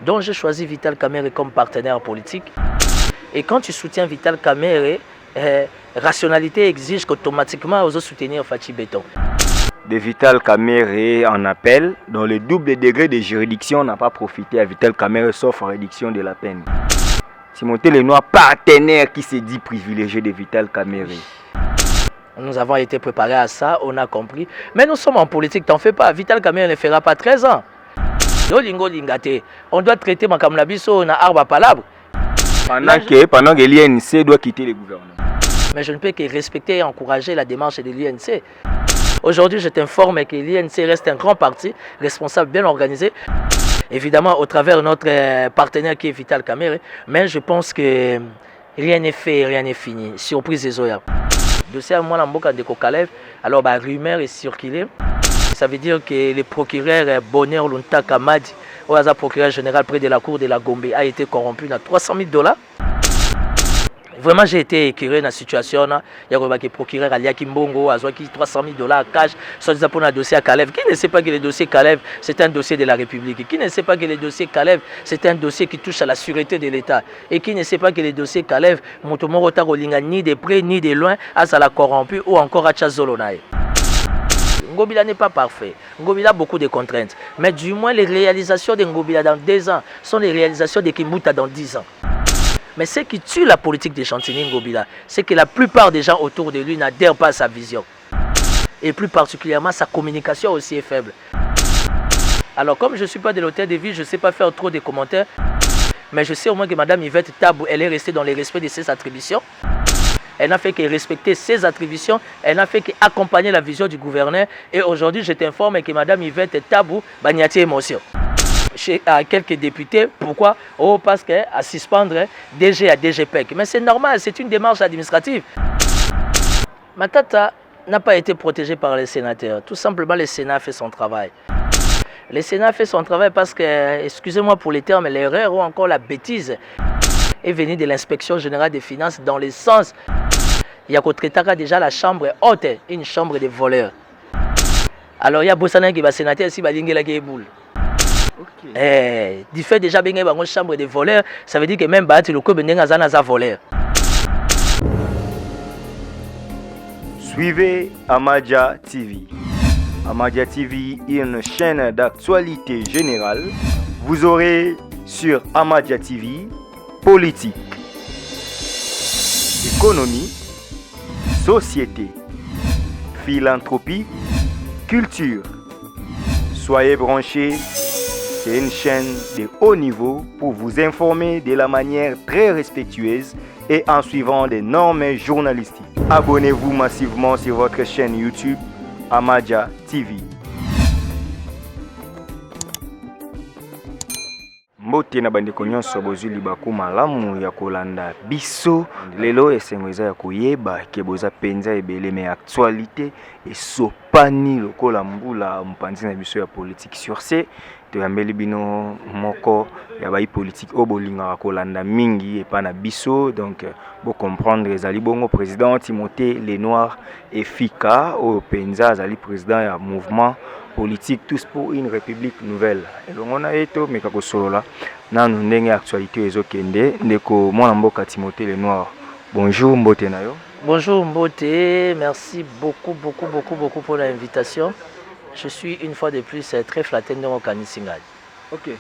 Donc j'ai choisi Vital Kamerhe comme partenaire politique. Et quand tu soutiens Vital Kamerhe, rationalité exige qu'automatiquement, on doit soutenir Fachi Béton. De Vital Kamerhe en appel, dont le double degré de juridiction n'a pas profité à Vital Kamerhe sauf réduction de la peine. Timothée Lenoir, partenaire qui se dit privilégié de Vital Kamerhe. Nous avons été préparés à ça, on a compris. Mais nous sommes en politique, t'en fais pas. Vital Kamerhe ne fera pas 13 ans. On doit traiter Makamlabiso na arba palabre. Pendant que l'INC doit quitter le gouvernement. Mais je ne peux que respecter et encourager la démarche de l'INC. Aujourd'hui, je t'informe que l'INC reste un grand parti, responsable, bien organisé. Évidemment, au travers de notre partenaire qui est Vital Kamerhe. Mais je pense que rien n'est fait, rien n'est fini. Surprise des Oya. Dossier à moi, Lamboka Ndeko Kalev. Alors, rumeur est circulée. Ça veut dire que le procureur Bonheur Luntaka Madi, au hasard procureur général près de la cour de la Gombe, a été corrompu à $300 000. Vraiment, j'ai été écœuré dans la situation. Il y a le procureur Aliaki Mbongo a qui $300 000 à cash, soit disant pour un dossier à Kalev. Qui ne sait pas que le dossier Kalev, c'est un dossier de la République? Qui ne sait pas que le dossier Kalev, c'est un dossier qui touche à la sûreté de l'État? Et qui ne sait pas que le dossier Kalev, Motomoro Tarolinga, ni de près ni de loin, a la corrompu ou encore à Chazolonaï? Ngobila n'est pas parfait. Ngobila a beaucoup de contraintes. Mais du moins, les réalisations de Ngobila dans 2 ans sont les réalisations de Kimbuta dans 10 ans. Mais ce qui tue la politique de Chantini Ngobila, c'est que la plupart des gens autour de lui n'adhèrent pas à sa vision. Et plus particulièrement, sa communication aussi est faible. Alors, comme je ne suis pas de l'hôtel de ville, je ne sais pas faire trop de commentaires. Mais je sais au moins que Mme Yvette Tabou, elle est restée dans le respect de ses attributions. Elle n'a fait que respecter ses attributions. Elle n'a fait qu'accompagner la vision du gouverneur. Et aujourd'hui, je t'informe que Mme Yvette Tabou, bagnati émotion. Chez quelques députés, pourquoi? Oh, parce qu'à suspendre DG à DGPEC. Mais c'est normal, c'est une démarche administrative. Matata n'a pas été protégé par les sénateurs. Tout simplement, le Sénat a fait son travail. Le Sénat a fait son travail parce que, excusez-moi pour les termes, l'erreur ou encore la bêtise est venue de l'inspection générale des finances dans le sens, il y a déjà la chambre haute, une chambre de voleurs. Alors il y a Bossana qui va sénateur si Balingela qui est boule. Du fait déjà bien une chambre de voleurs, ça veut dire que même Bahati Loko Benengazana voleur. Suivez Amadia TV. Amadia TV est une chaîne d'actualité générale. Vous aurez sur Amadia TV politique, économie, société, philanthropie, culture. Soyez branchés, c'est une chaîne de haut niveau pour vous informer de la manière très respectueuse et en suivant les normes journalistiques. Abonnez-vous massivement sur votre chaîne YouTube Amadia TV. Mbote na bandeko nyonso bozwi libaku malamu ya kolanda biso lelo esengo eza ya koyeba ke boza penza ebele me actualité esopani lokola mbula mpanzi na biso ya politique sur ce toyambeli bino moko ya bai politique o bolinga kolanda mingi epa na biso donc bo comprendre ezali bongo président Timothée Lenoir Efika o penza azali président ya mouvement politique tous pour une république nouvelle. Et donc on a été mais kako solola na ndenge actualité ezokende ndeko mwana mboka Timothée Lenoir. Bonjour Mbote nayo. Bonjour Mbote, merci beaucoup pour l'invitation. Je suis une fois de plus très flatté de mon Kanisingal. OK.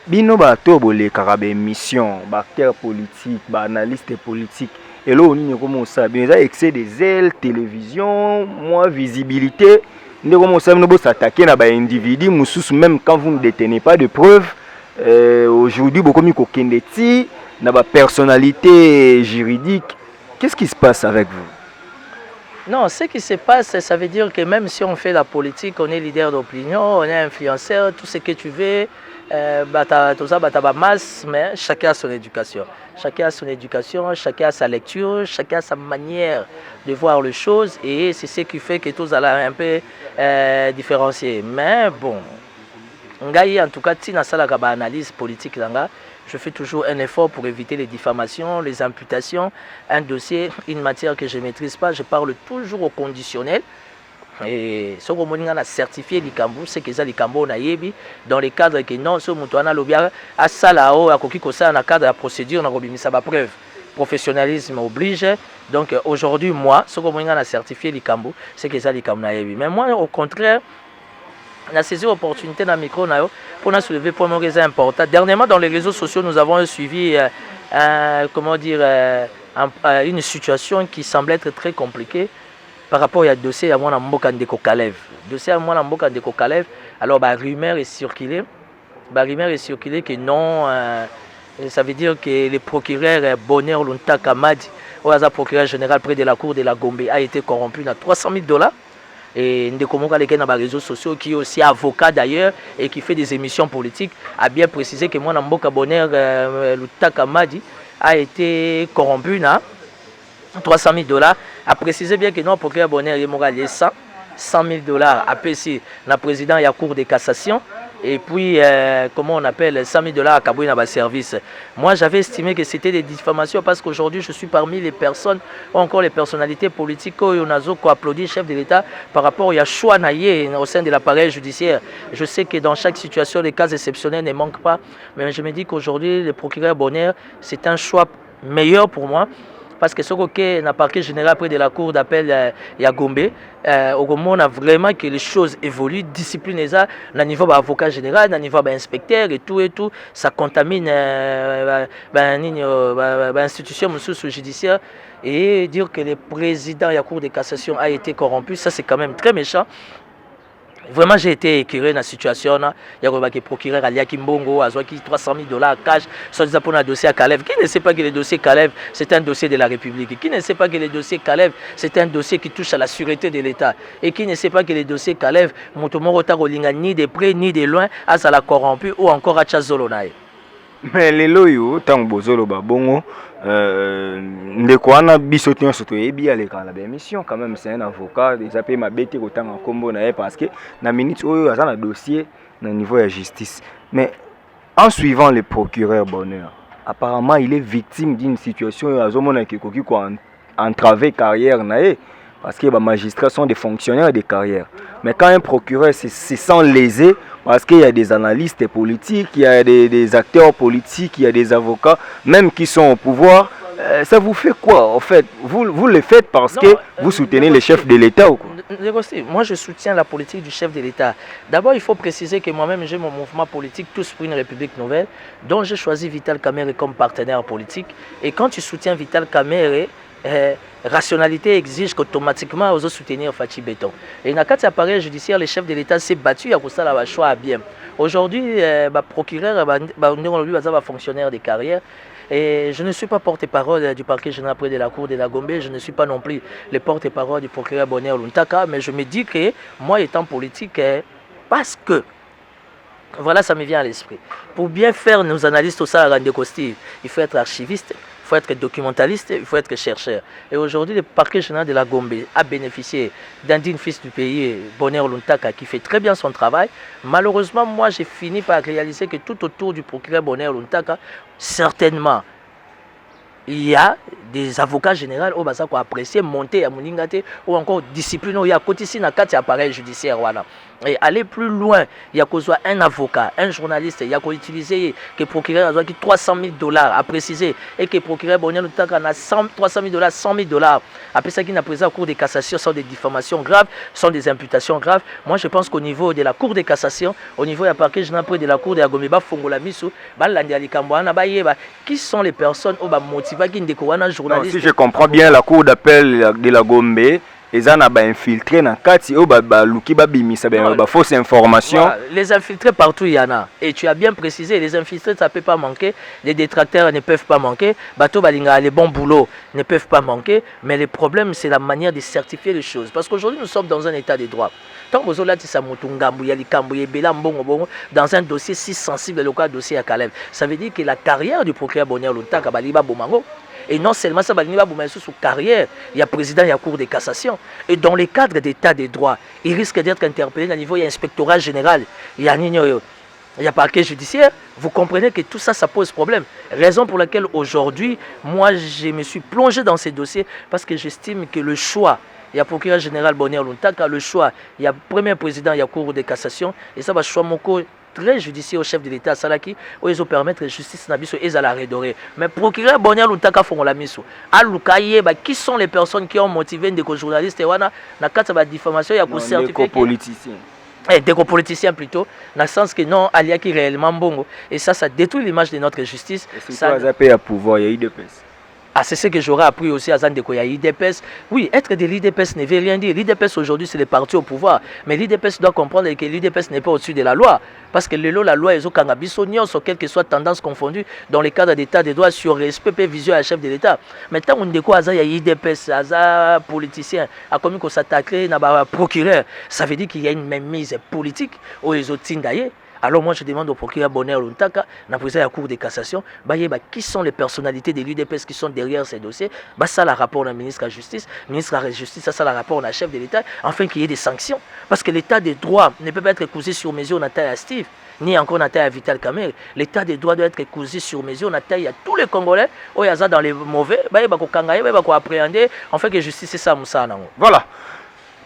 Bino bato boleka ba émission, ba acteur politique, ba analyste politique. Et là on y comment ça bien ça excès des ailes, télévision, moins visibilité. Nous commençons à s'attaquer à des individus, même quand vous ne détenez pas de preuves. Aujourd'hui, beaucoup de gens dans la personnalité juridique. Qu'est-ce qui se passe avec vous? Non, ce qui se passe, ça veut dire que même si on fait la politique, on est leader d'opinion, on est influenceur, tout ce que tu veux, tout ça, masse, mais chacun a son éducation. Chacun a son éducation, chacun a sa lecture, chacun a sa manière de voir les choses et c'est ce qui fait que tous allons un peu différencier. Mais bon, en tout cas, si on a une analyse politique, je fais toujours un effort pour éviter les diffamations, les imputations. Un dossier, une matière que je ne maîtrise pas, je parle toujours au conditionnel. Et ce qu'on a certifié l'Ikambo, c'est que ça l'Ikambo na yebi dans le cadre que non, ce mutuana lobia à salao à koki kosa dans le cadre de la procédure na robimisa ba preuve. Professionnalisme oblige. Donc aujourd'hui moi, ce qu'on a certifié l'Ikambo, c'est que ça l'Ikambo na yebi. Mais moi au contraire, on a saisi l'opportunité dans le micro pour nous soulever pour nous raisons importantes. Dernièrement dans les réseaux sociaux, nous avons suivi une situation qui semble être très compliquée. Par rapport à dossier à moi Mboka Ndeko Kalev. Dossier à moi Mboka Ndeko Kalev. Alors rumeur est circulée. Que non, ça veut dire que le procureur Bonheur Luntaka Madi, au procureur général près de la cour de la Gombe, a été corrompu à $300,000. Et Ndeko Moka Leke dans les réseaux sociaux, qui est aussi avocat d'ailleurs et qui fait des émissions politiques, a bien précisé que moi Mboka Bonheur Luntaka Madi a été corrompu à $300,000. A précisé bien que non, procureur Bonheur est $100,000 à PC, le président de la Cour de cassation. Et puis, comment on appelle, $100,000 à Kaboué dans le service. Moi, j'avais estimé que c'était des diffamations parce qu'aujourd'hui, je suis parmi les personnes, ou encore les personnalités politiques qui ont applaudi le chef de l'État par rapport à choix naïe au sein de l'appareil judiciaire. Je sais que dans chaque situation, les cas exceptionnels ne manquent pas. Mais je me dis qu'aujourd'hui, le procureur Bonheur, c'est un choix meilleur pour moi. Parce que ce que n'a parquet général près de la cour d'appel Yagombe, on a vraiment que les choses évoluent, discipline ça, au niveau de l'avocat général, au niveau de l'inspecteur et tout, ça contamine l'institution judiciaire. Et dire que le président de la cour de cassation a été corrompu, ça c'est quand même très méchant. Vraiment, j'ai été écœuré dans la situation. Il y a un procureur Alia Kimbongo, a $300,000 cash, soit disant pour un dossier à Kalev. Qui ne sait pas que le dossier Kalev, c'est un dossier de la République? Qui ne sait pas que le dossier Kalev, c'est un dossier qui touche à la sûreté de l'État? Et qui ne sait pas que le dossier Kalev, ni de près ni de loin, a la corrompu ou encore à Tchazolonaï? Mais les loyaux, tant que bozolo babongo, ndeko wana biso nyonso toyebi aleka na émission quand même, c'est un avocat déjà payé ma bête autant en combo na parce que na minute oyo aza na dossier na niveau de justice. Mais en suivant le procureur Bonheur, apparemment il est victime d'une situation azomona ki koki ko entraver carrière na parce que les magistrats sont des fonctionnaires de carrière. Mais quand un procureur se sent lésé, parce qu'il y a des analystes politiques, il y a des acteurs politiques, il y a des avocats, même qui sont au pouvoir, ça vous fait quoi en fait? Vous le faites parce que vous soutenez le chef de l'État ou quoi? Moi je soutiens la politique du chef de l'État. D'abord il faut préciser que moi-même j'ai mon mouvement politique Tous pour une République Nouvelle, dont j'ai choisi Vital Kamerhe comme partenaire politique. Et quand tu soutiens Vital Kamerhe, rationalité exige qu'automatiquement on doit soutenir Fachi Béton. Et dans le cas de l'appareil judiciaire, le chef de l'État s'est battu à ça le choix à bien. Aujourd'hui, le procureur est fonctionnaire de carrière. Et je ne suis pas porte-parole du parquet général près de la cour de la Gombe, je ne suis pas non plus le porte-parole du procureur Bonheur Luntaka, mais je me dis que moi étant politique, parce que voilà, ça me vient à l'esprit. Pour bien faire nos analyses, tout ça à Rande Costi, il faut être archiviste, il faut être documentaliste, il faut être chercheur. Et aujourd'hui, le parquet général de la Gombe a bénéficié d'un digne fils du pays, Bonheur Luntaka, qui fait très bien son travail. Malheureusement, moi, j'ai fini par réaliser que tout autour du procureur Bonheur Luntaka, certainement, il y a des avocats généraux qui ont apprécié monter à Mouningate ou encore discipline. Il y a côté ici dans quatre appareils judiciaires. Et aller plus loin, il y a un avocat, un journaliste, il y a qu'à utiliser que le procureur a $300,000 à préciser et que le procureur Bonheur Luntaka a $300,000, $100,000. Après ça, qui n'a pris en cours de cassation sont des diffamations graves, sont des imputations graves. Moi, je pense qu'au niveau de la cour de cassation, au niveau de la parquet général près de la cour de la Gomeba, Fongola Misu, qui sont les personnes qui ont motivé qui ont journaliste. Si je comprends bien, la cour d'appel de la Gombe, ils ont infiltré dans le cadre fausse information. Voilà, les infiltrés partout il y en a. Et tu as bien précisé, les infiltrés ça ne peut pas manquer, les détracteurs ne peuvent pas manquer, les bons boulots ne peuvent pas manquer, mais le problème c'est la manière de certifier les choses. Parce qu'aujourd'hui nous sommes dans un état de droit. Tant que vous avez dans un dossier si sensible, le cas dossier à Kalev, ça veut dire que la carrière du procureur Bonheur Luntaka Baliba Bomango. Et non seulement ça, il y a sous carrière, il y a président, il y a cour de cassation. Et dans le cadre d'état de droit, il risque d'être interpellé à niveau, il y a inspectorat général, il y a parquet judiciaire. Vous comprenez que tout ça, ça pose problème. Raison pour laquelle aujourd'hui, moi, je me suis plongé dans ces dossiers parce que j'estime que le choix il y a procureur général Bonheur Luntaka, le choix, il y a premier président, il y a cour de cassation, et ça va choix moko très judiciaire au chef de l'État Salaki, où ils ont permettre la justice nabiso et à la redorer. Mais procureur Bonheur Luntaka font la mise. Alukaye, qui sont les personnes qui ont motivé des journalistes et wana, na kata ba diffamation, il y a un certificat. Des politiciens. Des politiciens plutôt, dans le sens que non, Alia qui réellement bon. Et ça détruit l'image de notre justice. Et c'est quoi ça à pouvoir, il y a eu de pèse. Ah, c'est ce que j'aurais appris aussi à Zandeko. Il y a l'IDPS. Oui, être de l'IDPS ne veut rien dire. L'IDPS aujourd'hui, c'est le parti au pouvoir. Mais l'IDPS doit comprendre que l'IDPS n'est pas au-dessus de la loi. Parce que la loi est au cannabis, sur quelle que soit tendance confondue, dans le cadre d'état des droits sur respect et vision à chef de l'État. Maintenant, on dit quoi, il y a l'IDPS, il politicien, a commis qu'on s'attaquer à procureur. Ça veut dire qu'il y a une mainmise politique aux autres d'ailleurs. Alors moi je demande au procureur Bonheur Luntaka, na président de la Cour de cassation, qui sont les personnalités de l'UDPS qui sont derrière ces dossiers, ça le rapport au ministre de la Justice, ministre de la Justice, ça le rapport au chef de l'État, afin qu'il y ait des sanctions. Parce que l'État des droits ne peut pas être cousu sur mesure na taille à Steve, ni encore na taille à Vital Kamerhe. L'État des droits doit être cousu sur mesure na taille à tous les Congolais, où il y a dans les mauvais, il va appréhender, afin que justice c'est ça. Voilà.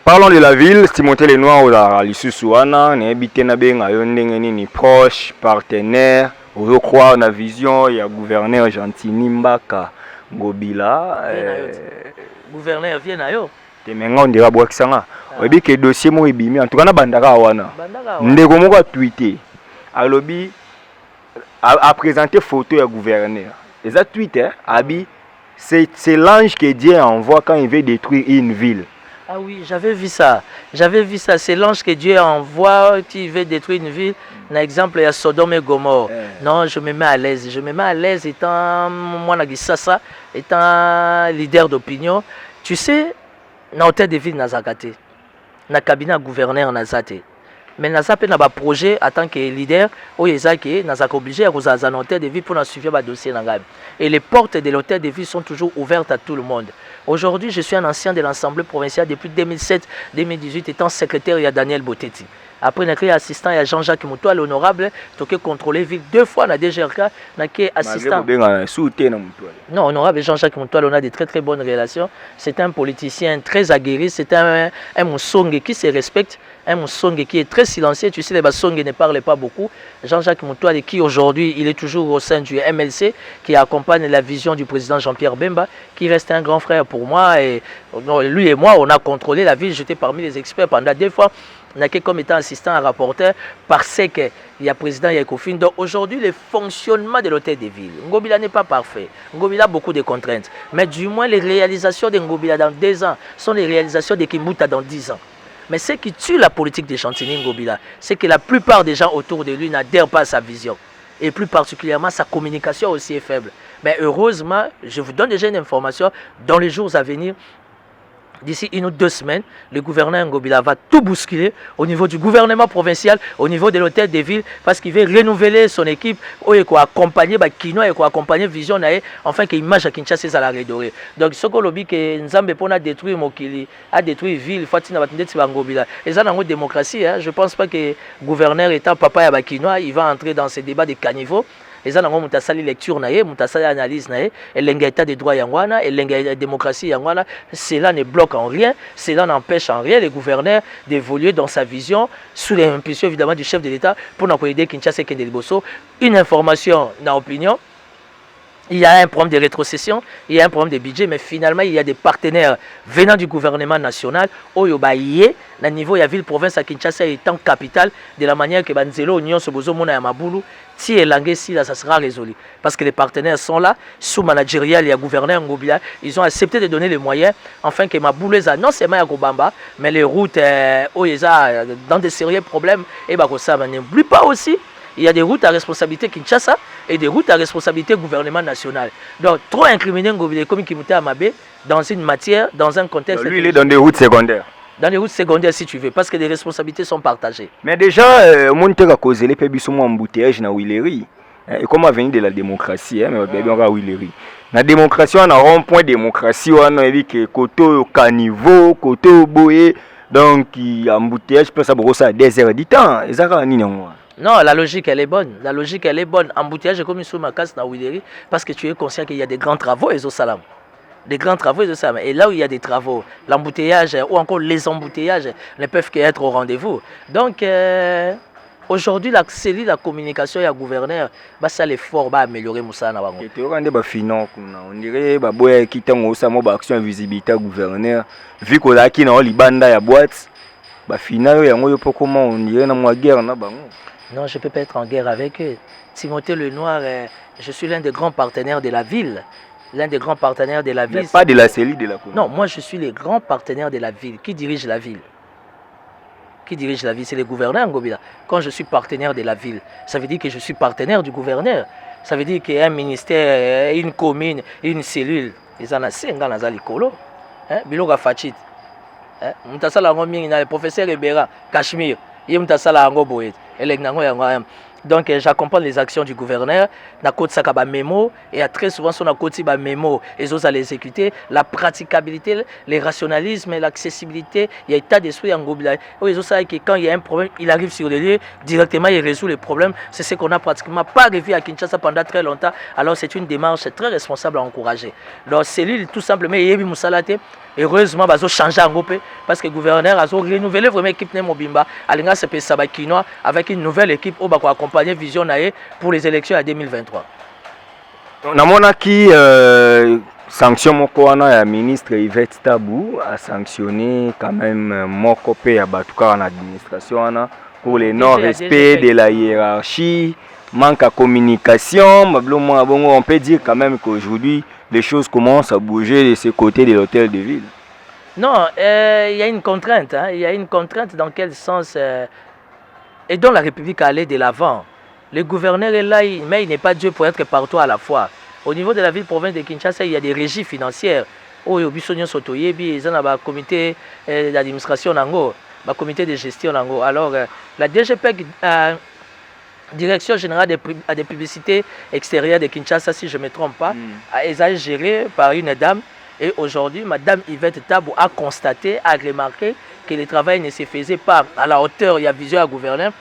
Parlons de la ville, Timothée Lenoir ou l'issue Souana, n'habité na benga ni proche, partenaire, on croit na vision, il y a gouverneur Gentini Mbaka Ngobila. Gouverneur vient na yo. Te menga on dira boakisanga. Obi ke dossier mo ebimi en tout cas na bandaka wana. Ndeko moko a tweeté. Alobi a présenté photo ya gouverneur. Et ça tweet abi c'est l'ange que Dieu envoie quand il veut détruire une ville. Ah oui, j'avais vu ça. C'est l'ange que Dieu envoie qui veut détruire une ville. Un exemple, il y a Sodome et Gomorre. Non, je me mets à l'aise. Je me mets à l'aise étant moi, étant leader d'opinion. Tu sais, dans l'hôtel de ville, Nazakate. Dans le cabinet gouverneur, Nazate. Mais Nazate n'a pas projet en tant que leader. Nazak obligé à avoir un hôtel de ville pour suivre le dossier. Et les portes de l'hôtel de ville sont toujours ouvertes à tout le monde. Aujourd'hui, je suis un ancien de l'Assemblée provinciale depuis 2017-2018, étant secrétaire, il y a Daniel Boteti. Après, il y a assistant, il y a Jean-Jacques Moutoua, l'honorable, qui a contrôlé la ville 2 fois dans DGRK, qui est assistant. Non, honorable Jean-Jacques Moutoua, on a de très très bonnes relations. C'est un politicien très aguerri, c'est un Moussongue qui se respecte, un Moussongue qui est très silencieux. Tu sais, les Bassongue ne parlent pas beaucoup. Jean-Jacques Moutoua, qui aujourd'hui, il est toujours au sein du MLC, qui accompagne la vision du président Jean-Pierre Bemba, qui reste un grand frère pour moi. Et lui et moi, on a contrôlé la ville. J'étais parmi les experts pendant 2 fois. Comme étant assistant à rapporteur parce qu'il y a président Yakofine. Donc aujourd'hui, le fonctionnement de l'hôtel des villes, Ngobila n'est pas parfait. Ngobila a beaucoup de contraintes. Mais du moins, les réalisations de Ngobila dans 2 ans sont les réalisations de Kimbuta dans 10 ans. Mais ce qui tue la politique de Chantini Ngobila, c'est que la plupart des gens autour de lui n'adhèrent pas à sa vision. Et plus particulièrement, sa communication aussi est faible. Mais heureusement, je vous donne déjà une information, dans les jours à venir, d'ici 1 ou 2 semaines, le gouverneur Ngobila va tout bousculer au niveau du gouvernement provincial, au niveau de l'hôtel des villes, parce qu'il veut renouveler son équipe, il va accompagner Kino, il va accompagner Vision, enfin que l'image à Kinshasa est à la redorée. Donc, ce qu'on dit que Nzambe a détruit Mokili, a détruit Ville, Fatina Ngobila. Et ça, dans la démocratie, je ne pense pas que le gouverneur étant papa à Kino, il va entrer dans ces débats de caniveau. Et ça, nous avons une lecture, nous avons une analyse, et l'état des droits, et la démocratie, cela ne bloque en rien, cela n'empêche en rien les gouverneurs d'évoluer dans sa vision, sous l'impulsion évidemment du chef de l'État, pour nous aider Kinshasa et Kendeliboso. Une information, dans l'opinion, il y a un problème de rétrocession, il y a un problème de budget, mais finalement, il y a des partenaires venant du gouvernement national, au niveau de la ville-province à Kinshasa étant capitale, de la manière que Banzelo, Union, Sobozo, Mona Yamaboulou, si et Langue, si là, ça sera résolu. Parce que les partenaires sont là, sous managérial, il y a gouverneur Ngobila, ils ont accepté de donner les moyens, afin que Maboulou, non seulement à Kobamba, mais les routes, dans des sérieux problèmes, et ça n'oublie pas aussi. Il y a des routes à responsabilité Kinshasa et des routes à responsabilité gouvernement national. Donc, trop incriminer Ngobila comme Kimouta Amabe dans une matière, dans un contexte. Lui, il est dans des routes secondaires. Dans les routes secondaires, si tu veux, parce que les responsabilités sont partagées. Mais déjà, on a causé les pays sont embouteillage dans Willery. Et comme venir de la démocratie, mais on a Willery. La démocratie, on a rond-point démocratie, on a dit que côté caniveau, côté boé, donc embouteillage, peut ça beaucoup ça 2 heures du temps. Et ça, non, la logique elle est bonne. La logique elle est bonne. Embouteillage comme une sous ma casse dans Willery parce que tu es conscient qu'il y a des grands travaux et au salam. des grands travaux de ça. Et là où il y a des travaux, l'embouteillage ou encore les embouteillages ne peuvent qu'être au rendez-vous. Donc, aujourd'hui, la cellule de communication et le gouverneur, ça l'effort va améliorer Moussa Nabango. Et tu regardes finance, on dirait que qui t'a aussi action visibilité gouverneur, vu qu'on a qui dans les bandes à boîte, final, il y a comment on dirait dans la guerre. Non, je ne peux pas être en guerre avec eux. Timothée Lenoir, je suis l'un des grands partenaires de la ville. L'un des grands partenaires de la ville. Mais pas de la cellule de la commune. Non, moi je suis le grand partenaire de la ville. Qui dirige la ville? Qui dirige la ville? C'est le gouverneur Ngobila. Quand je suis partenaire de la ville, ça veut dire que je suis partenaire du gouverneur. Ça veut dire qu'il y a un ministère, une commune, une cellule. Ils en ont 5 dans la Likolo. Biloga Fachit. Moutasala Ngoming, le professeur Ebera, Cachemire. Il y a Moutasala Ngoboet. Donc j'accompagne les actions du gouverneur. Na côté ça ba mémo et très souvent sur na côté ba mémo et aux à l'exécuter, la praticabilité, le rationalisme, l'accessibilité, il y a état d'esprit en Ngobila. Ils ont ça que quand il y a un problème, il arrive sur le lieu directement, il résout le problème. C'est ce qu'on a pratiquement pas revu à Kinshasa pendant très longtemps. Alors c'est une démarche très responsable à encourager. Donc cellule tout simplement Yebi Moussalate. Heureusement, ils ont changé en groupe parce que le gouverneur a renouvelé vraiment l'équipe Mobimba. Alinga se passe avec une nouvelle équipe qui va accompagner Vision pour les élections en 2023. On a qui sanction moko ya ministre Yvette Tabou a sanctionné quand même moko pe ya batuka en administration pour le non-respect de la hiérarchie, manque à communication. On peut dire quand même qu'aujourd'hui les choses commencent à bouger de ce côté de l'hôtel de ville. Non, il y a une contrainte. Il y a une contrainte dans quel sens et dont la République allait de l'avant. Le gouverneur est là, mais il n'est pas Dieu pour être partout à la fois. Au niveau de la ville-province de Kinshasa, il y a des régies financières. Il y a un comité d'administration, un comité de gestion. Alors, la DGPEC, Direction générale des publicités extérieures de Kinshasa, si je ne me trompe pas, est gérée par une dame. Et aujourd'hui, Madame Yvette Tabou a constaté, a remarqué que le travail ne se faisait pas à la hauteur, il y a vision à gouvernement,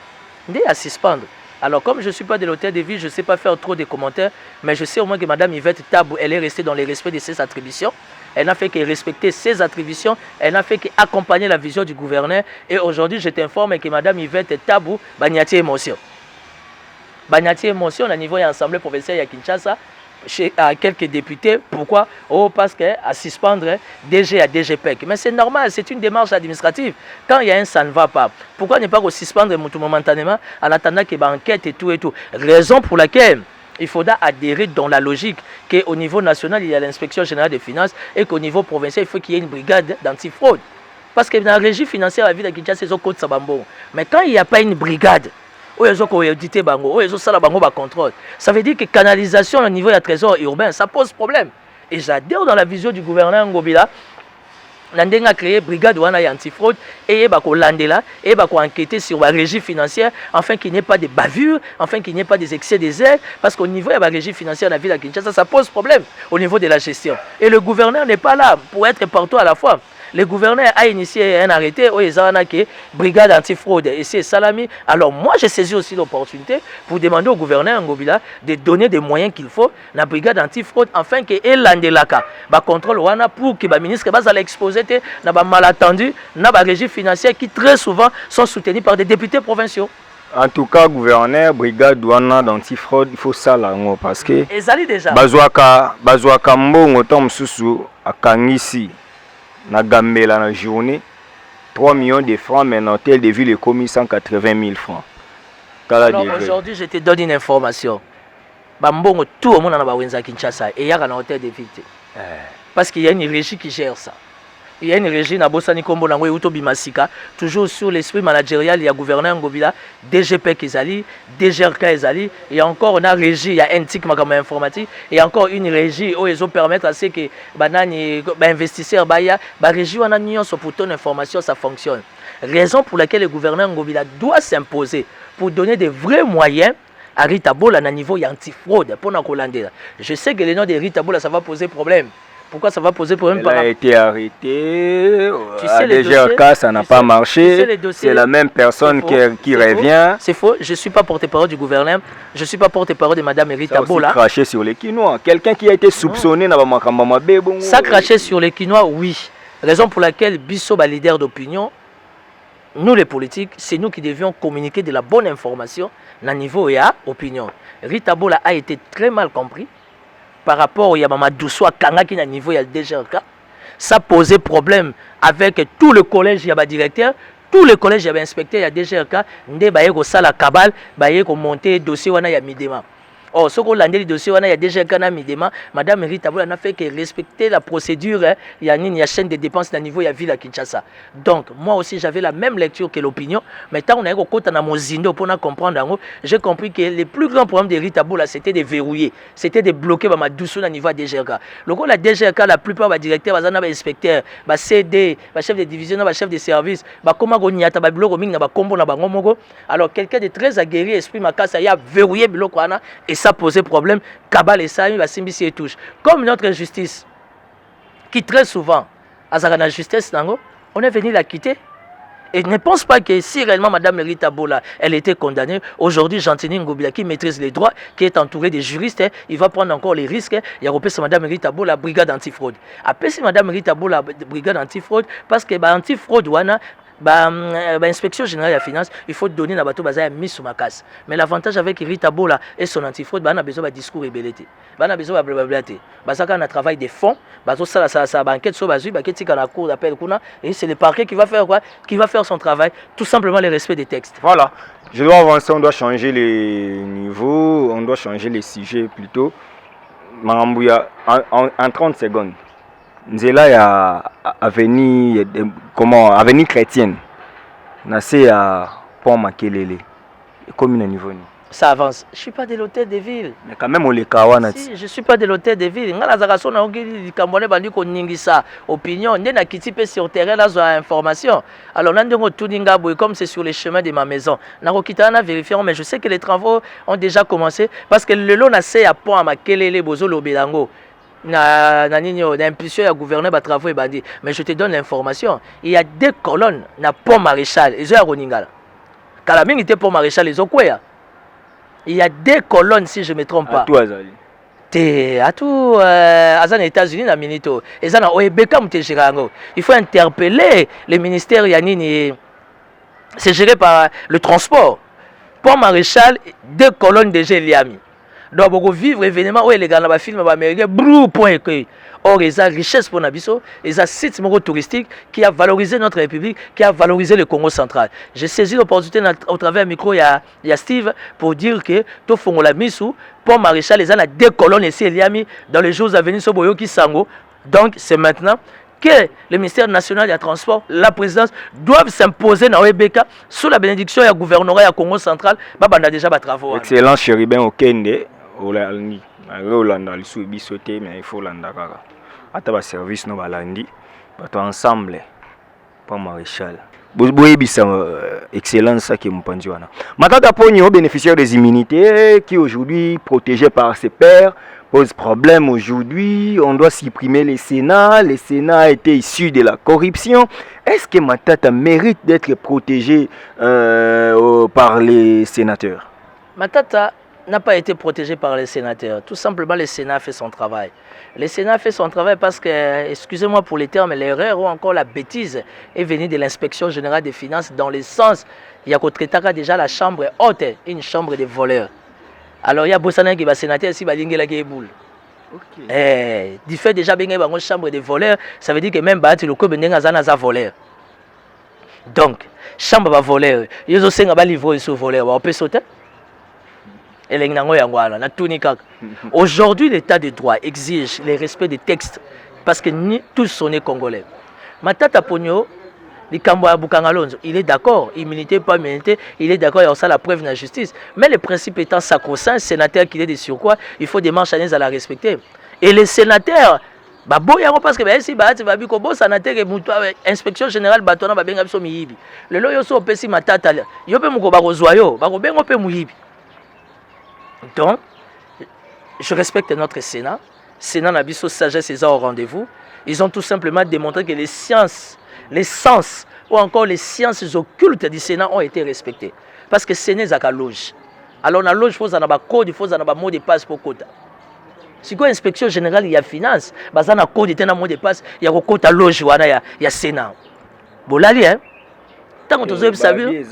à suspendre. Alors, comme je ne suis pas de l'hôtel de ville, je ne sais pas faire trop de commentaires, mais je sais au moins que Madame Yvette Tabou, elle est restée dans le respect de ses attributions. Elle n'a fait que respecter ses attributions, elle n'a fait qu'accompagner la vision du gouverneur. Et aujourd'hui, je t'informe que Madame Yvette Tabou, Banyati émotion. Banyati émotion au niveau de l'Assemblée provinciale à Kinshasa, chez quelques députés. Pourquoi? Parce qu'à suspendre DG à DGPEC. Mais c'est normal, c'est une démarche administrative. Quand il y a un, ça ne va pas. Pourquoi ne pas suspendre momentanément en attendant qu'il y ait une enquête et tout et tout? Raison pour laquelle il faudra adhérer dans la logique qu'au niveau national, il y a l'inspection générale des finances et qu'au niveau provincial, il faut qu'il y ait une brigade d'antifraude. Parce que dans la régie financière, la ville de Kinshasa, c'est au code Sabambo. Mais quand il n'y a pas une brigade, ça veut dire que canalisation au niveau du trésor urbain, ça pose problème. Et j'adhère dans la vision du gouverneur Ngobila. Nous a créé une brigade antifraude et il va enquêter sur la régie financière afin qu'il n'y ait pas de bavures, afin qu'il n'y ait pas des excès des aides. Parce qu'au niveau de la régie financière de la ville de Kinshasa, ça pose problème au niveau de la gestion. Et le gouverneur n'est pas là pour être partout à la fois. Le gouverneur a initié un arrêté où ils ont une brigade antifraude et c'est Salami. Alors moi j'ai saisi aussi l'opportunité pour demander au gouverneur Ngobila de donner des moyens qu'il faut à la brigade antifraude afin que l'Andelaka contrôle pour que le ministre va l'exposer na malentendu na régie financière qui très souvent sont soutenus par des députés provinciaux. En tout cas, gouverneur, brigade douane d'antifraude, il faut ça là parce que déjà bazwaka mbongo tom susu akangisi na Gambela na journée 3 millions de francs, mais l'hôtel de ville est commis 180 000 francs. Alors aujourd'hui, je te donne une information. Bambongo, tout le monde en a Kinshasa et il y a un hôtel de ville. Parce qu'il y a une régie qui gère ça. Il y a une régie na Bosani Kombo Nango et Bimasika, toujours sur l'esprit managérial, il y a gouverneur Ngobila, DGPEC Ezali, DGRK Ezali, et encore on a régie, il y a un TIC comme informatique, et encore une régie où ils ont permettre à ce que les investisseurs, la régie où on a une pour ton information, ça fonctionne. Raison pour laquelle le gouverneur Ngobila doit s'imposer pour donner des vrais moyens à Rita Bola à niveau antifraude pour Nakolande. Je sais que le nom de Rita Bola ça va poser problème. Pourquoi ça va poser problème? Elle a été arrêtée. Tu sais, les dossiers, ça n'a pas marché. C'est la même personne qui revient. C'est faux. Je ne suis pas porte-parole du gouvernement. Je ne suis pas porte-parole de Mme Rita Bola. Ça craché sur les Quinois. Quelqu'un qui a été soupçonné dans le ça craché sur les Quinois, oui. Raison pour laquelle Bisso, leader d'opinion, nous les politiques, c'est nous qui devions communiquer de la bonne information dans le niveau et à opinion. Rita Bola a été très mal compris par rapport à Mamadou Soa Kanga qui est à niveau il y a DGRK. Ça posait problème avec tout le collège, il y a directeur, tout le collège, il y a inspecteur, il y a DGRK. Ndé baye ko sala kabal, baye ko monter dossier wana ya midema. Oh, ce qu'on a dit le dossier, il y a déjà un midema. Madame Rita Bola n'a fait que respecter la procédure. Il y a une chaîne de dépenses à niveau, il y a ville à Kinshasa. Donc, moi aussi, j'avais la même lecture que l'opinion. Mais tant on a eu côté dans mon zindo pour comprendre, j'ai compris que les plus grands problèmes de Rita Bola, c'était de verrouiller, c'était de bloquer ma douceur à niveau à DGRK. Le coup, la DGRK, la plupart des directeurs, les inspecteurs, les CD, les chefs de division, les chefs de service, comment on y a ta bloc, combo na bango. Alors, quelqu'un de très aguerri, esprit ma casse, il a verrouillé bloc et ça posait problème. Kabal et ça, il va s'immiscer et touche. Comme notre justice, qui très souvent, à la justice, on est venu la quitter. Et ne pense pas que si réellement Mme Rita Bola, elle était condamnée, aujourd'hui, Jean-Tini Ngobila, qui maîtrise les droits, qui est entouré des juristes, il va prendre encore les risques. Il y a repris Mme Rita Bola, brigade antifraude. Après, si Mme Rita Bola, brigade antifraude, parce que antifraude, inspection générale de la finance, il faut donner na bateau bazaya mis sur ma casse. Mais l'avantage avec Rita Bola et son antifraude, on a besoin de discours rebellité. On a besoin de blablabla. Parce qu'on a un travail de fond, ça banquette sur bazu, banquette si la cour d'appel et c'est le parquet qui va faire quoi? Qui va faire son travail, tout simplement le respect des textes. Voilà. Je dois avancer, on doit changer les niveaux, on doit changer les sujets plutôt. Marambouya, en 30 secondes. Nzela ya avenue chrétienne. Nasé à Pont Makelele. Combien de niveau? Ça avance. Je ne suis pas de l'hôtel de ville. Mais quand même on les kawana. Si, je ne suis pas de l'hôtel de ville. Ngala zakaso na ongi kambone bandi ko ningisa opinion. Ndé na kiti pe sur terrain là zo information. Alors là ndongo tuninga boy comme c'est sur les chemins de ma maison. Na kokita na vérifier mais je sais que les travaux ont déjà commencé parce que le lot na sé à Pont Makelele bozo lobelango. L'impulsion à gouverner les travaux et bandit. Mais je te donne l'information. Il y a 2 colonnes na pont maréchal. Ils ont à Roningala. Kalaming était pont maréchal. Ils ont quoi? Il y a 2 colonnes si je ne me trompe pas. À tout Azali. À tout Azan États-Unis na minito. Ils ont Oebeka Mtejirango. Il faut interpeller les ministères Yanini. C'est géré par le transport. Pont maréchal, 2 colonnes déjà Liami. Donc, pour vivre événement, les gars, dans film américain, point écueil. Or, ils ont richesse pour Nabiso, ils ont site touristique qui a valorisé notre République, qui a valorisé le Congo central. J'ai saisi l'opportunité au travers du micro, il y a Steve, pour dire que tout le monde l'a mis sous, pour Maréchal, les gens ont 2 colonnes ici, il y a mis dans les jours à venir, sur Boyoki Sango. Donc, c'est maintenant que le ministère national des Transports, la présidence, doivent s'imposer dans l'OEBK sous la bénédiction du gouvernorat du Congo central. On a déjà des travaux. Excellent, Chéribin Okende. Olandi Olanda lisu bisoté mais il faut landa kaka ata ba service no balandi bato ensemble pas maréchal boyebisa excellence ça qui mpanzi wana Matata Ponyo bénéficiaire des immunités qui aujourd'hui protégé par ses pairs pose problème aujourd'hui. On doit supprimer les Sénats. Les Sénats a été issu de la corruption. Est-ce que Matata mérite d'être protégé par les sénateurs? Matata n'a pas été protégé par les sénateurs. Tout simplement, le Sénat a fait son travail. Le Sénat a fait son travail parce que, excusez-moi pour les termes, l'erreur ou encore la bêtise est venue de l'inspection générale des finances dans le sens, il y a déjà la chambre haute, une chambre de voleurs. Alors il y a Bossana qui va sénateur ici, va linguer la boule. Du fait déjà bien une chambre de voleurs, ça veut dire que même Bahati le coup a voleur. Donc, chambre de voleurs, ils ont aussi un livre sur voleurs, on peut sauter. Aujourd'hui, l'état de droit exige le respect des textes parce que tous sont congolais. Matata Ponyo, il est d'accord, immunité, pas immunité, il est d'accord, il y a ça la preuve de la justice. Mais le principe étant sacro-saint, sénateur qui est de surcroît, il faut des marches à la respecter. Et les sénateurs, parce que si inspection générale batona babenga biso miyibi. Lelo yo so pesi matata yo pe muko bakozwa yo, bakobengo pe muyibi. Donc, je respecte notre Sénat. Sénat Nabiso sagesse est au rendez-vous. Ils ont tout simplement démontré que les sciences, les sens ou encore les sciences occultes du Sénat ont été respectées. Parce que Sénat est à la loge. Alors, la loge, il faut avoir un code, il faut avoir un mot de passe pour quota. Si quoi inspection générale, il y a finance, il y a un code, il y a un mot de passe, il y a un code à loge, il y a Sénat. Bon, là, tant que vous avez savu.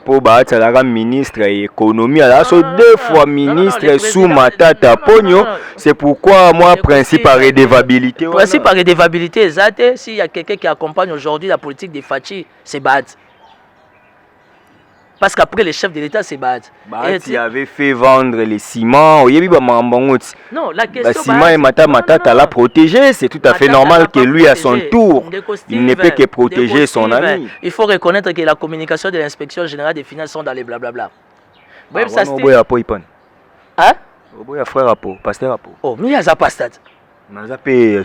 Pour battre ministre de l'économie, deux fois ministre sous Matata Pogno. C'est pourquoi moi, principe à redevabilité. Principe à redevabilité, s'il y a quelqu'un qui accompagne aujourd'hui la politique des Fachi, c'est Bad. Parce qu'après, les chefs de l'État, c'est Bad. Il avait fait vendre les ciments. Non, la question. Le ciment et Matata l'a protégé. C'est tout à fait normal que lui, à son tour, il ne peut que protéger son ami. Il faut reconnaître que la communication de l'inspection générale des finances sont dans les blablabla. Hein? Frère pasteur Apo. Oh, mais il y a ça pasteur.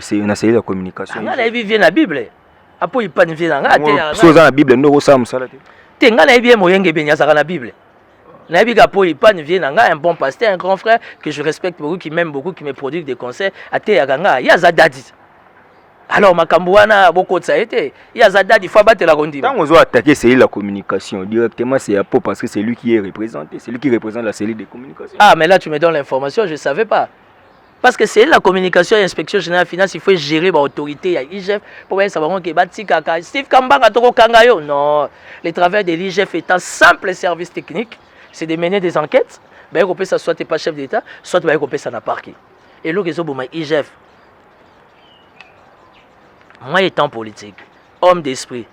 C'est une la communication. Il y a vient la Bible. Apo il pas vient dans la Bible. Nous sommes Tenga na bien moyen bien ya na Bible. Na biga po ipan vient nga un bon pasteur, un grand frère que je respecte beaucoup, qui m'aime beaucoup, qui me produit des conseils à te nga ya zadadi. Alors makambouana beaucoup ça été. Ya zadadi faut battre la rondi. Quand on doit attaquer c'est la communication directement c'est Apo parce que c'est lui qui est représenté, c'est lui qui représente la cellule de communication. Ah mais là tu me donnes l'information, je savais pas. Parce que c'est la communication et l'inspection générale finance, il faut gérer l'autorité. Il y a l'IGF pour savoir que Steve Kambanga Toko Kangayo. Non, le travail de l'IGF est un simple service technique, c'est de mener des enquêtes. Ben, ça soit pas chef d'État, soit ça n'a parqué. Et là, l'IGF, moi étant politique, homme d'esprit,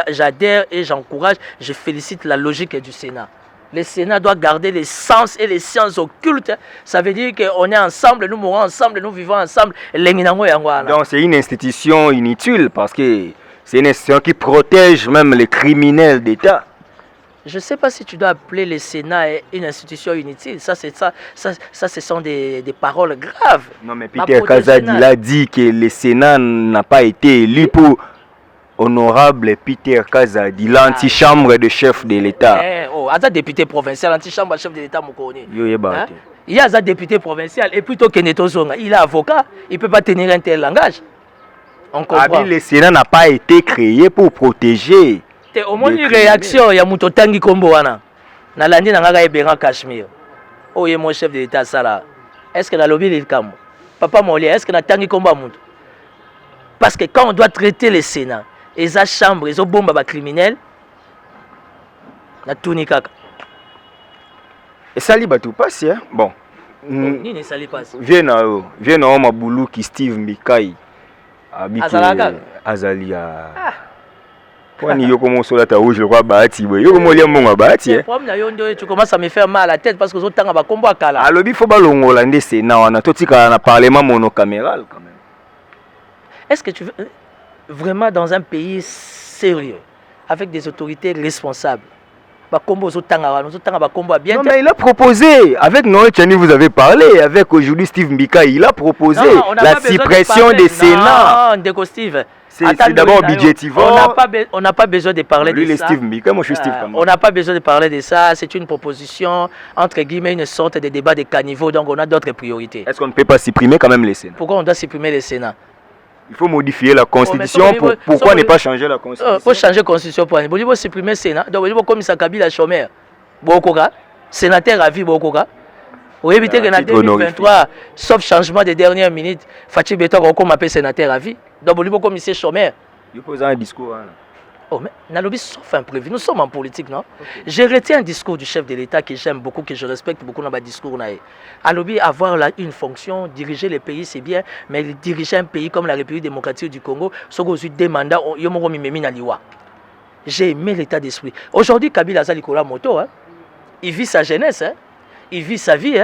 j'adhère et j'encourage, je félicite la logique du Sénat. Le Sénat doit garder les sens et les sciences occultes. Ça veut dire qu'on est ensemble, nous mourons ensemble, nous vivons ensemble. Donc c'est une institution inutile parce que c'est une institution qui protège même les criminels d'État. Je ne sais pas si tu dois appeler le Sénat une institution inutile. Ça, ce sont des paroles graves. Non, mais Peter Kazadi a dit que le Sénat n'a pas été élu pour honorable Peter Kazadi, l'antichambre de chef de l'État. Oh, il y a député provincial, l'antichambre de chef de l'État. Il y a un député provincial et plutôt que il est avocat, il ne peut pas tenir un tel langage. On comprend. Le Sénat n'a pas été créé pour protéger. Au moins une réaction, il y a Mouto Tangi Komboana. Dans l'année, il y a Béran Cachemire. Oh, il est mon chef de l'État, ça là. Est-ce que dans le lobby, il est comme Papa Molia, est-ce que dans Tangi Kombo Mouto? Parce que quand on doit traiter le Sénat, et sa chambre, ils ont bombé à criminels. Na tout ni kaka. Et ça li tout passe hein. Bon. Ni ne sali passe. Viens à Maboulou qui Steve Mikai. Azalia. Pour ni yo comment cela ta rouge le roi Bahati. Yo comment liam mon Bahati. Le problème na yo ndo tu commences à me faire mal à la tête parce que autant ba combo akala. Ah lobi faut ba longola ndé na wana totika na parlement monocaméral quand même. Est-ce que tu veux vraiment dans un pays sérieux, avec des autorités responsables, non mais il a proposé, avec Noël Tchani vous avez parlé, avec aujourd'hui Steve Mbika, il a proposé la suppression des Sénats. Non, Steve. C'est d'abord budgétivore. On n'a pas besoin de parler de ça. Steve Mbika, moi je suis Steve on n'a pas besoin de parler de ça, c'est une proposition, entre guillemets, une sorte de débat de caniveau, donc on a d'autres priorités. Est-ce qu'on ne peut pas supprimer quand même les Sénats? Pourquoi on doit supprimer les Sénats? Il faut modifier la constitution. Pourquoi ne pas changer la constitution? Pour changer la constitution, il faut supprimer le Sénat. Donc, il faut comme ça, Kabila chômeur. Sénateur à vie, vous évitez que en 2023, sauf changement de dernière minute, Fatih Beto comme appelle sénateur à vie. Donc, il faut comme il chômeur. Il faut un discours. Oh, mais Nalobi sauf imprévu. Nous sommes en politique, non? Je retiens un discours du chef de l'État que j'aime beaucoup, que je respecte beaucoup dans ma discours. Alobi, avoir une fonction, diriger le pays, c'est bien, mais diriger un pays comme la République démocratique du Congo, ce que je demande, j'ai aimé l'état d'esprit. Aujourd'hui, Kabila Zalikola Moto, il vit sa jeunesse, il vit sa vie.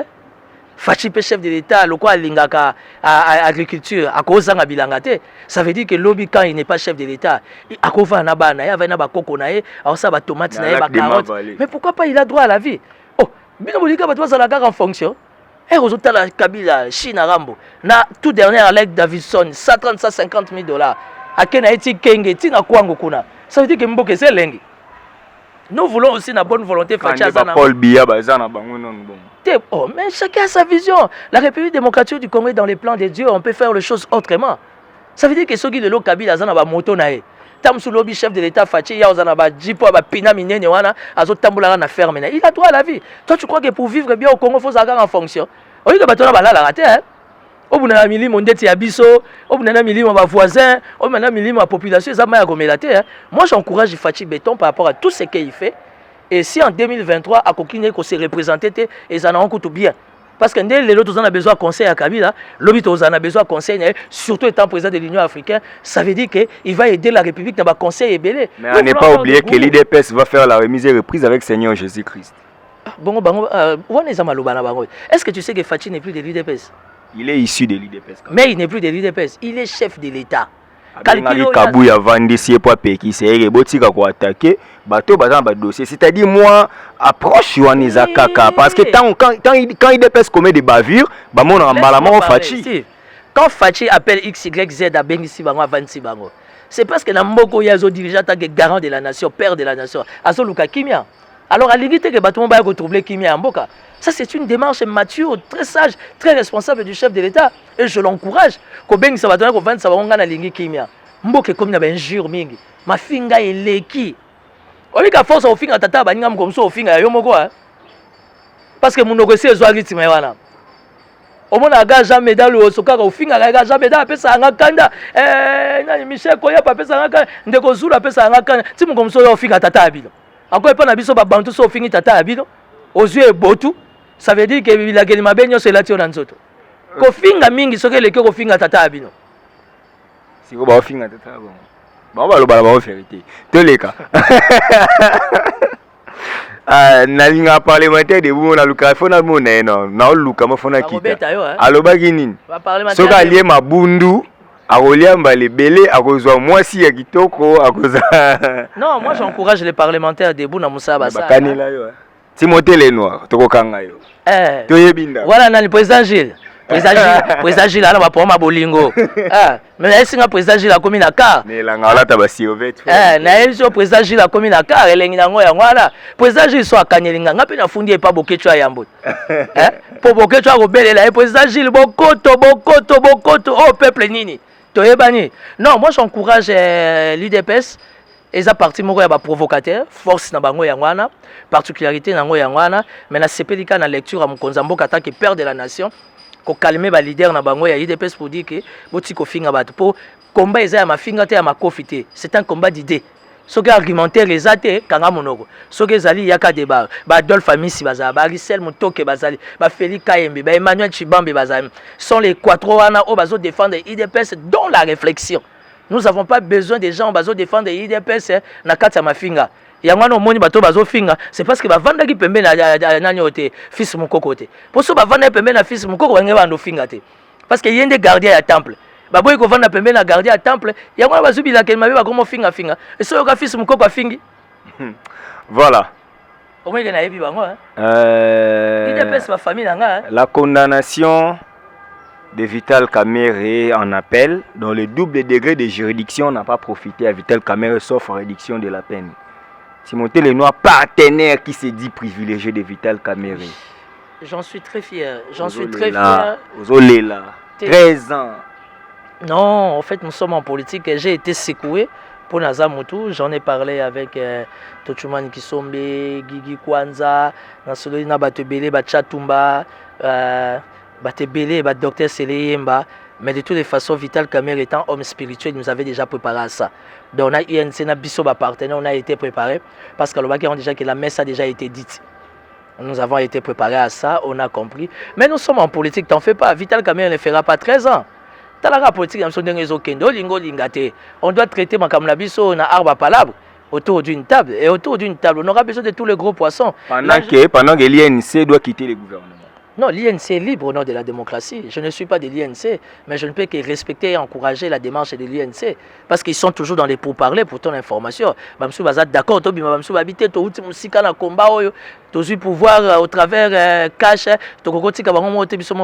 Fachipe chef de l'État, le quoi lingaka agriculture, à cause de bilangate, ça veut dire que lobby quand il n'est pas chef de l'État, à cause de nabana, il va coco nae, alors ça va tomate nae, va carotte. Mais pourquoi pas il a droit à la vie? Oh, bien bolika va toi la gare en fonction. Et aux autres la Kabila, Chine Rambo, na tout dernier Alec Davidson, 130-150 000 $. À Kenaïti Kenge, Tina Kwango Kuna. Ça veut dire que Mboke c'est lengi. Nous voulons aussi la bonne volonté. Paul Biya, bon. Oh, mais chacun a sa vision. La République démocratique du Congo est dans les plans de Dieu. On peut faire les choses autrement. Ça veut dire que ceux qui le Kabila ont une moto. Tam sous lobby chef de l'État Fachi, il y a un jipo, un pina minene, na ferme. Il a droit à la vie. Toi, tu crois que pour vivre bien au Congo, il faut avoir en fonction. On dit que tu as la raté. Au bout d'un million, on dit abisso, au bout d'un million, on va voisin, au bout d'un million, la population, ça m'a gomélaté. Moi, j'encourage Fachi Béton par rapport à tout ce qu'il fait. Et si en 2023, à Kokine, qu'on s'est représenté, ils en ont tout bien. Parce que les autres ont besoin de conseil à Kabila, l'autre en a besoin de conseil, surtout étant président de l'Union africaine, ça veut dire qu'il va aider la République dans le conseil et belé. Mais on n'est pas oublié que l'IDPS va faire la remise et reprise avec Seigneur Jésus-Christ. Est-ce que tu sais que Fachi n'est plus de l'IDPS? Il est issu de l'IDPS. Mais il n'est plus de l'IDPS, il est chef de l'État. C'est-à-dire moi approche parce que quand il dépasse commet des bavures, quand Fachi appelle XYZ à Bengissi Bango à Vansi Bango, c'est parce que Namboko Yazo dirigeant tant que garant de la nation, père de la nation, Azoluka Kimia. Alors à l'égalité que Baton va retrouver Kimia Mboka. Ça, c'est une démarche mature, très sage, très responsable du chef de l'État. Et je l'encourage. Kobeng Sabatona, Kovan Sabaronga na Lingi Kimia. Mboke comme na injure mingi. Ma finga eleki. On dit qu'à force au finga tata baningam comme ça au finga yomoko. Parce que mon négocié est zoagi timewana. Au moins la gage jamais dans le soka au finga la gage jamais dans pesa anga kanda. Nani Michel Koya pa pesa anga kanda. Ndeko zula pesa anga kanda. Ti mon comme ça au finga tata abilo. Encore pas na biso ba bantu so fingi tata abilo. Aux yeux et botu. Ça veut dire que la gelima benyo c'est là tion nzoto. Ko finga mingi soke leke ko finga tata abilo. Si vous avez fini à tata bon. Bon bah le balaba vérité. Tous les cas. Nalinga parlementaire de vous na luka fona mona non. Na luka mo fona kita. Aloba ginini. Soka lié mabundu. Arolia Mbalebele, akozwa mwasi ya kitoko, akoza. Non, moi j'encourage les parlementaires debout na Moussa Bassa. Bakanela yo. Timothée Lenoir, toko kanga yo. Voilà na le président Gilles. Président Gilles ana ba poma bolingo. Mais est-ce que président Gilles a commis la car? Mais la ngala ta ba siovete. Na est-ce que président Gilles a commis la car elengi nango ya ngwana. Président Gilles so akanyelinga ngapi na fundi pa boketwa ya mbote. Po boketwa ko belela président Gilles bokoto oh peuple nini. Non, moi j'encourage l'IDPS. Ils ont parti moko ya ba provocateur, force na bango yangwana, particularité nango yangwana, mais na sepelika na lecture à Mukonzambo kata que père de la nation, ko calmer ba leader na bango ya IDPS pour dire que boti ko finga bat po combat eza ya mafinga te ya makofite. C'est un combat d'idées. Ce qui argumentaire les athées kanga monoko. Ce qui zali yaka débat, ba Adolphe Amisi bazali, ba Gisèle Mutoke bazali, ba Félix Kayembe, ba Emmanuel Chibambe bazali. Sont les quatre wana au bazo défendre IDPS dans la réflexion. Nous n'avons pas besoin des gens bazo défendre IDPS na kata mafinga. Yangwana omoni bato bazo finga, c'est parce que ba vanda ki pembe na nani ote fils mukoko te. Pour ça ba vanda pembe na fils mukoko wenge bando finga te. Parce que yende gardien à temple. Baboy ko vanda pembe na gardien à temple, yangwana bazubi la kelma ba komo finga. Et so yoka fils mukoko fingi. Voilà. La condamnation de Vital Kamerhe en appel, dont le double degré de juridiction n'a pas profité à Vital Kamerhe sauf réduction de la peine. Timothée Lenoir, partenaire qui se dit privilégié de Vital Kamerhe. J'en suis très fier. 13 ans. Non, en fait, nous sommes en politique. J'ai été secoué pour Nazamutu. J'en ai parlé avec Tochumani Kisombe, Gigi Kwanza, Nasolina Batebele, Bachatumba, Batebele, Docteur Seleyemba. Mais de toutes les façons, Vital Kamerhe étant homme spirituel, nous avait déjà préparé à ça. Donc on a INC, Nabiso partenaire, on a été préparé parce qu'à l'Obaki, on déjà que la messe a déjà été dite. Nous avons été préparés à ça, on a compris. Mais nous sommes en politique, t'en fais pas. Vital Kamerhe ne fera pas 13 ans. Dans la politique, on doit traiter Makamlabiso na arbre à palabre autour d'une table. Et autour d'une table, on aura besoin de tous les gros poissons. Pendant que l'INC doit quitter le gouvernement. Non, l'INC est libre au nom de la démocratie. Je ne suis pas de l'INC, mais je ne peux que respecter et encourager la démarche de l'INC. Parce qu'ils sont toujours dans les pourparlers pour ton information. Bamsou Bazat, d'accord, Tobi, Bamsou Babité, Touti Moussika, na combat, tous pouvoir au travers cash,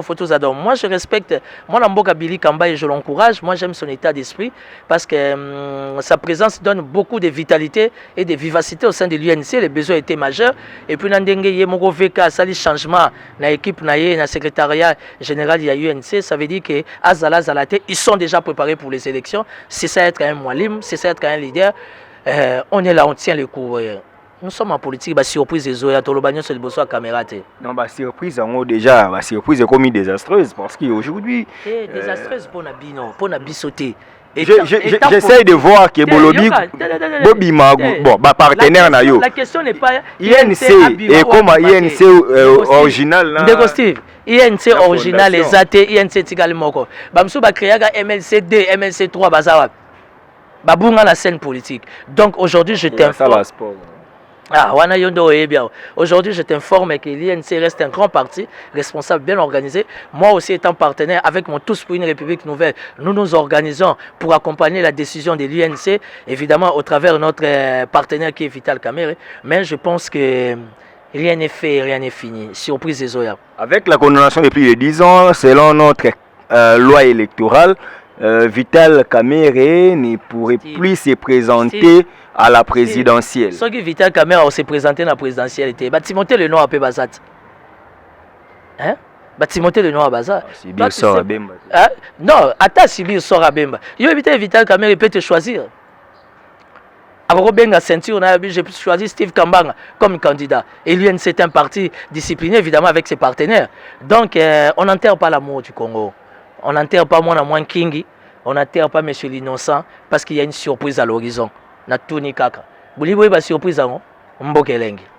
photos. Moi je respecte, moi Namboka Billy Kamba et je l'encourage, moi j'aime son état d'esprit parce que sa présence donne beaucoup de vitalité et de vivacité au sein de l'UNC, les besoins étaient majeurs et puis Nandenge Yemoko VK, ça les changements dans l'équipe, dans le secrétariat général de l'UNC, ça veut dire que Azala Zalate, ils sont déjà préparés pour les élections, c'est ça être un Mwalim, c'est ça être un leader, on est là, on tient le coup. Nous sommes en politique, bah surprise des oeufs, Tolobagnon sur le bosso à caméra. Non, bah surprise, on déjà, bah surprise est comme désastreuse parce qu'aujourd'hui. Désastreuse pour Nabino, pour Nabisoté. J'essaie de voir que Bolobi, Bobby bon, bah partenaire na yo. La question n'est pas INC et comme INC original. Steve, INC original les athées, INC Tigali Moko. Bamsou ba créer MLC 2, MLC 3 bazawa. Babunga la scène politique. Donc aujourd'hui je t'informe. Aujourd'hui, je t'informe que l'INC reste un grand parti, responsable, bien organisé. Moi aussi, étant partenaire avec mon Tous pour une République nouvelle, nous nous organisons pour accompagner la décision de l'INC, évidemment au travers de notre partenaire qui est Vital Kamerhe. Mais je pense que rien n'est fait, rien n'est fini. Surprise des Oya. Avec la condamnation depuis 10 ans, selon notre loi électorale, Vital Kamerhe ne pourrait plus se présenter à la présidentielle. Ce qui Vital Kamerhe s'est présenté dans la présidentielle, Timothée le nom à peu Bazat. Hein? Timothée le nom à Bazat. Sibir sort à Bemba. Non, attends, Sibir sort à Bemba. Il éviter Vital Kamerhe peut te choisir. Avant Benga ceinture, j'ai choisi Steve Kambanga comme candidat. Et l'UNC c'est un parti discipliné, évidemment, avec ses partenaires. Donc, on n'enterre pas l'amour du Congo. On n'enterre pas moi, moins Kingi. On n'enterre pas M. l'Innocent parce qu'il y a une surprise à l'horizon.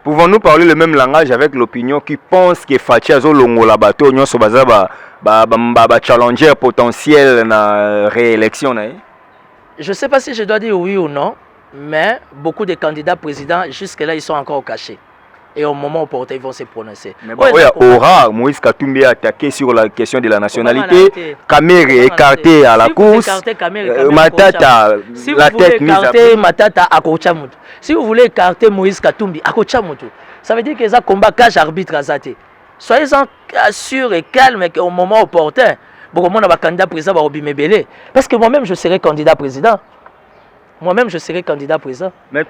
Pouvons-nous parler le même langage avec l'opinion qui pense que Fachi Azolongo la bateau nyonso baza ba challenger potentiel na réélection na? Je ne sais pas si je dois dire oui ou non, mais beaucoup de candidats présidents jusque là ils sont encore cachés. Et au moment opportun, ils vont se prononcer. Mais bon, aura Moïse Katumbi a attaqué sur la question de la nationalité. Kamerhe écarté à la course. Matata, la tête mise à prix. Matata à Kochamutu. Si vous voulez écarter Moïse Katumbi à Kochamutu, ça veut dire que ça combat cache arbitre à Zate. Soyez-en sûrs et calmes qu'au moment opportun, beaucoup de monde va candidat président va Obimebele. Parce que moi-même, je serai candidat président. Moi-même, je serai candidat président. Mais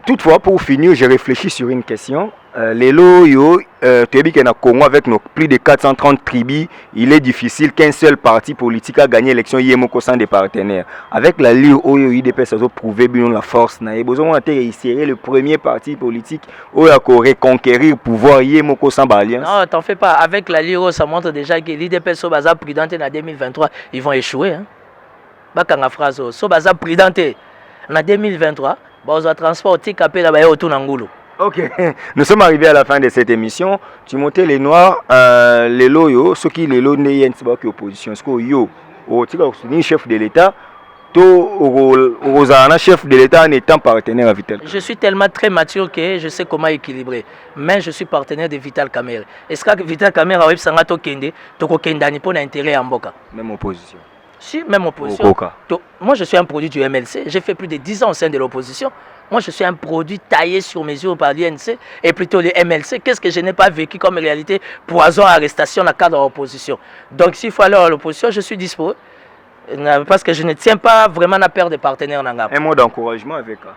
toutefois, pour finir, j'ai réfléchi sur une question. Les loyaux, tu as dit qu'en Congo, avec nos plus de 430 tribus, il est difficile qu'un seul parti politique a gagné l'élection Yemoko sans des partenaires. Avec la LIR, UDP, ça a prouvé bien la force. Il besoin de serait le premier parti politique où il a reconquérir le pouvoir Yemoko sans alliance. Non, t'en fais pas. Avec la LIR, ça montre déjà que l'IDP Sobaza prudente en 2023, ils vont échouer. Bakanga phrase, Sobaza prudente. En 2023, on va transporter capé là-bas autour d'Angoulou. Ok, nous sommes arrivés à la fin de cette émission. Tu montais les noirs, les loyaux, ceux qui les loyaux n'ayant pas opposition. Ce que yo, au chef de l'État, Rosana, chef de l'État en étant partenaire à Vital. Je suis tellement très mature que je sais comment équilibrer. Mais je suis partenaire de Vital Kamerhe. Est-ce que Vital Kamerhe a eu Sangato Kende, Toko Kendani pour l'intérêt en Boka? Même opposition. Si, même opposition. Moi, je suis un produit du MLC. J'ai fait plus de 10 ans au sein de l'opposition. Moi, je suis un produit taillé sur mesure par l'INC et plutôt le MLC. Qu'est-ce que je n'ai pas vécu comme réalité? Poison, arrestation dans le cadre de l'opposition. Donc, s'il faut aller à l'opposition, je suis dispo. Parce que je ne tiens pas vraiment à perdre de partenaires. Un mot d'encouragement avec ça.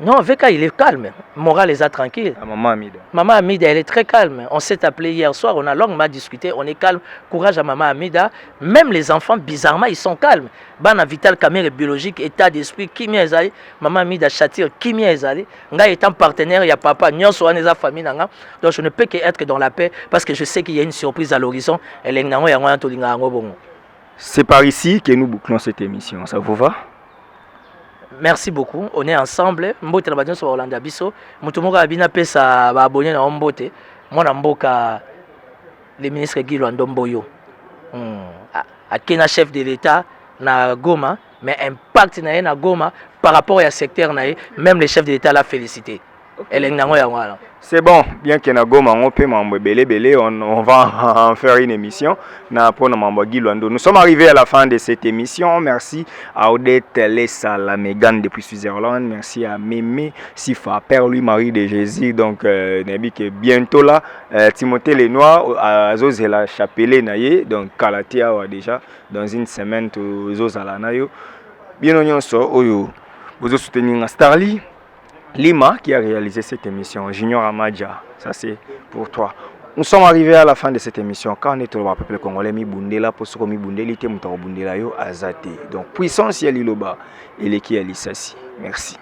Non, Veka, il est calme. Moral les a tranquilles. Maman Amida. Maman Amida, elle est très calme. On s'est appelé hier soir, on a longuement discuté, on est calme. Courage à Maman Amida. Même les enfants, bizarrement, ils sont calmes. Bana Vital Kamerhe biologique, état d'esprit, qui m'y est allé. Maman Amida Chatir, qui m'y est allé. Nga étant partenaire, il y a papa, Nyon Soan et sa famille. Donc je ne peux qu'être dans la paix parce que je sais qu'il y a une surprise à l'horizon. C'est par ici que nous bouclons cette émission. Ça vous va? Merci beaucoup. On est ensemble. Mbote na badjon sur Orlando Bisso. Mutumoko abina pesa ba abonné na Mbote. Mona mboka le ministre Guy Lwandomboyo. Akena chef de l'État na Goma, mais impact na Goma par rapport au secteur na même le chef de l'État l'a félicité. C'est bon, bien que Nagoma on peut on va en faire une émission. Nous sommes arrivés à la fin de cette émission. Merci à Odette Lessa, la Mégane depuis Switzerland. Merci à Mémé Sifa, Père Louis-Marie de Jésus. Donc, bientôt là, Timothée Lenoir, à Zozela Chapelé Naye, donc Kalatia déjà, dans une semaine, Zozala Nayo. Bien, vous soutenez Starly. Lima qui a réalisé cette émission, Junior Amadja, ça c'est pour toi. Nous sommes arrivés à la fin de cette émission. Quand on est au peuple congolais, donc puissance Yaliloba et l'équipe Alissassi. Merci.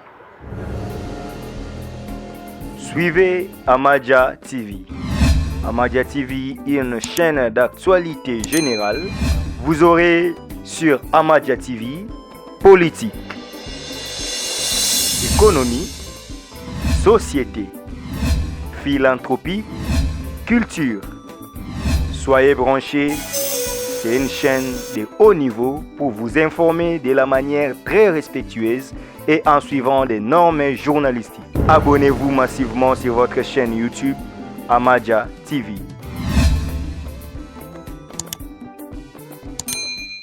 Suivez Amadja TV. Amadja TV est une chaîne d'actualité générale. Vous aurez sur Amadja TV politique, économie, société, philanthropie, culture. Soyez branchés, c'est une chaîne de haut niveau pour vous informer de la manière très respectueuse et en suivant des normes journalistiques. Abonnez-vous massivement sur votre chaîne YouTube Amadja TV.